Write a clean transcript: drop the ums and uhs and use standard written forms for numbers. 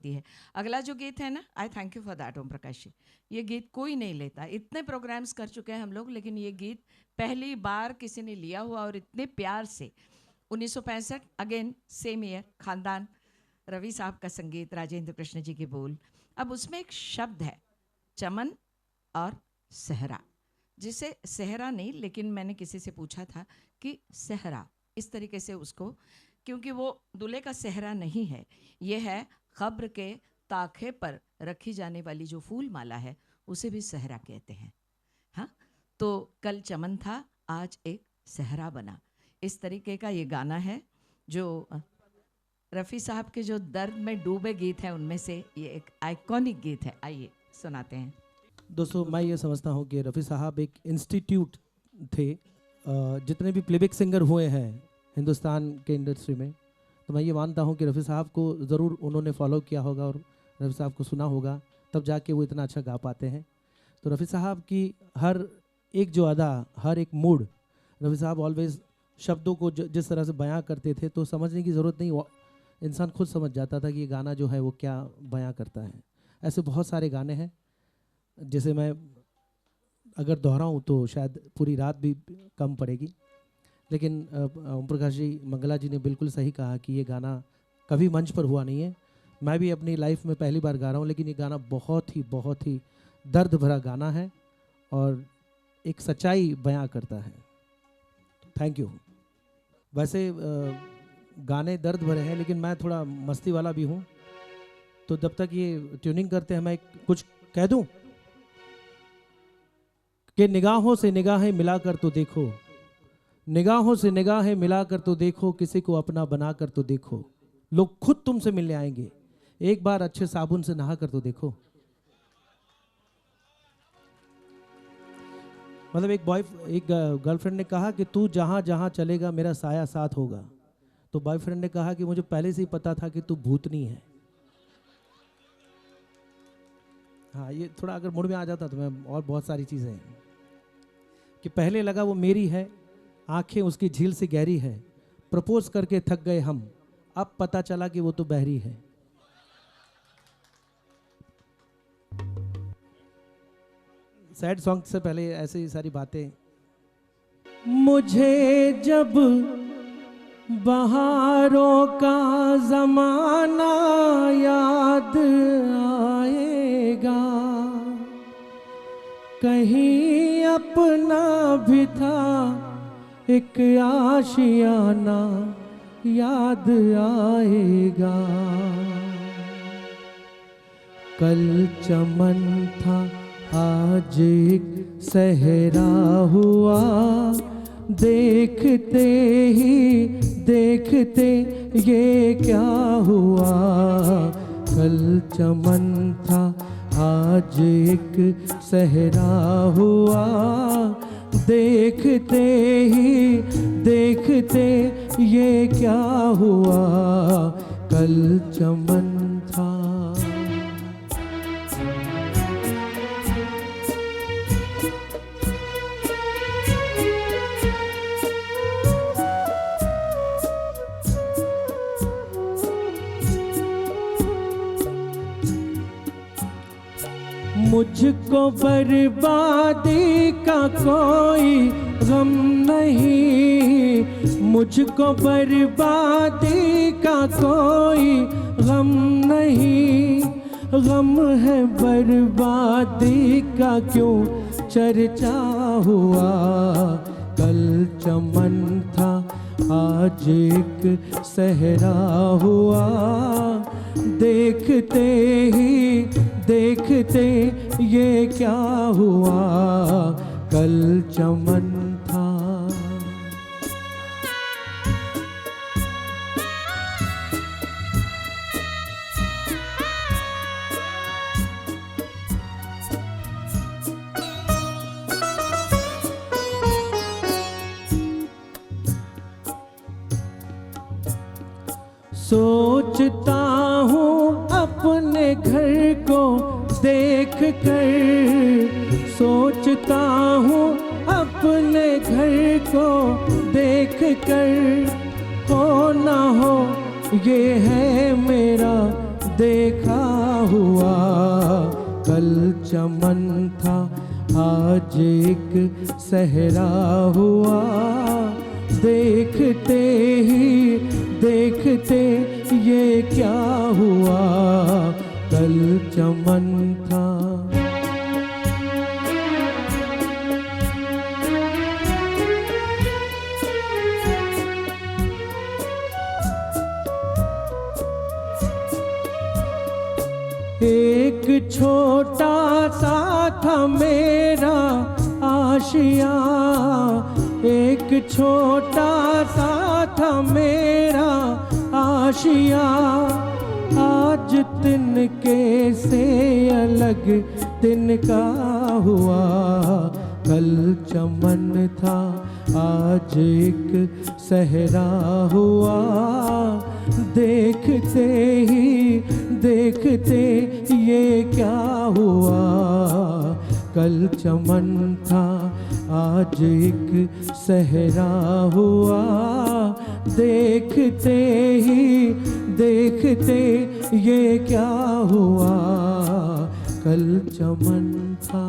होती है। अगला जो गीत है ना, I thank you for that Om Prakash ji, ये गीत कोई नहीं लेता। इतने प्रोग्राम्स कर चुके हैं हम लोग, लेकिन ये गीत पहली बार किसी ने लिया हुआ और इतने प्यार से। 1965, अगेन सेम ईयर, खानदान, रवि साहब का संगीत, राजेंद्र कृष्ण जी के बोल। अब उसमें एक शब्द है चमन और सहरा, जिसे सहरा नहीं, लेकिन मैंने किसी से पूछा था कि सहरा इस तरीके से उसको, क्योंकि वो दूल्हे का सहरा नहीं है, ये है खब्र के ताखे पर रखी जाने वाली जो फूल माला है, उसे भी सहरा कहते हैं। हाँ, तो कल चमन था, आज एक सहरा बना, इस तरीके का ये गाना है जो रफ़ी साहब के जो दर्द में डूबे गीत हैं उनमें से ये एक आइकॉनिक गीत है। आइए सुनाते हैं। दोस्तों, मैं ये समझता हूँ कि रफ़ी साहब एक इंस्टीट्यूट थे। जितने भी प्लेबैक सिंगर हुए हैं हिंदुस्तान के इंडस्ट्री में, तो मैं ये मानता हूँ कि रफ़ी साहब को ज़रूर उन्होंने फॉलो किया होगा और रफ़ी साहब को सुना होगा, तब जाके वो इतना अच्छा गा पाते हैं। तो रफ़ी साहब की हर एक जो अदा, हर एक मूड, रफ़ी साहब ऑलवेज़ शब्दों को जिस तरह से बयां करते थे तो समझने की ज़रूरत नहीं, इंसान खुद समझ जाता था कि ये गाना जो है वो क्या बयां करता है। ऐसे बहुत सारे गाने हैं जिसे मैं अगर दोहराऊं तो शायद पूरी रात भी कम पड़ेगी, लेकिन ओम प्रकाश जी, मंगला जी ने बिल्कुल सही कहा कि ये गाना कभी मंच पर हुआ नहीं है। मैं भी अपनी लाइफ में पहली बार गा रहा हूँ, लेकिन ये गाना बहुत ही दर्द भरा गाना है और एक सच्चाई बयां करता है। Thank you. वैसे गाने दर्द भरे हैं, लेकिन मैं थोड़ा मस्ती वाला भी हूँ, तो जब तक ये ट्यूनिंग करते हैं मैं कुछ कह दूं कि निगाहों से निगाहें मिलाकर तो देखो, निगाहों से निगाहें मिलाकर तो देखो, किसी को अपना बनाकर तो देखो, लोग खुद तुमसे मिलने आएंगे, एक बार अच्छे साबुन से नहा कर तो देखो। मतलब एक गर्लफ्रेंड ने कहा कि तू जहां जहां चलेगा मेरा साया साथ होगा, तो बॉयफ्रेंड ने कहा कि मुझे पहले से ही पता था कि तू भूतनी है। हाँ, ये थोड़ा अगर मूड में आ जाता तो मैं, और बहुत सारी चीज़ें हैं कि पहले लगा वो मेरी है, आंखें उसकी झील से गहरी है, प्रपोज करके थक गए हम, अब पता चला कि वो तो बहरी है। सैड सॉन्ग से पहले ऐसे ही सारी बातें। मुझे जब बहारों का जमाना याद आएगा, कहीं अपना भी था एक आशियाना याद आएगा। कल चमन था, आज एक सहरा हुआ, देखते ही देखते ये क्या हुआ। कल चमन था, आज एक सहरा हुआ, देखते ही देखते ये क्या हुआ। कल चमन था। मुझको बर्बादी का कोई गम नहीं, मुझको बर्बादी का कोई गम नहीं, गम है बर्बादी का क्यों चर्चा हुआ। कल चमन था, आज एक सहरा हुआ, देखते ही देखते ये क्या हुआ। कल चमन था। सोचता हूँ अपने घर को देख कर, सोचता हूँ अपने घर को देख कर, हो ना हो ये है मेरा देखा हुआ, कल चमन था आज एक सहरा हुआ, देखते ही देखते ये क्या हुआ, कल चमन था। एक छोटा सा था मेरा आशिया, एक छोटा सा था मेरा आशिया, आज तिनके से अलग तिनका हुआ, कल चमन था आज एक सहरा हुआ, देखते ही देखते ये क्या हुआ, कल चमन था आज एक सहरा हुआ, देखते ही देखते ये क्या हुआ, कल चमन था।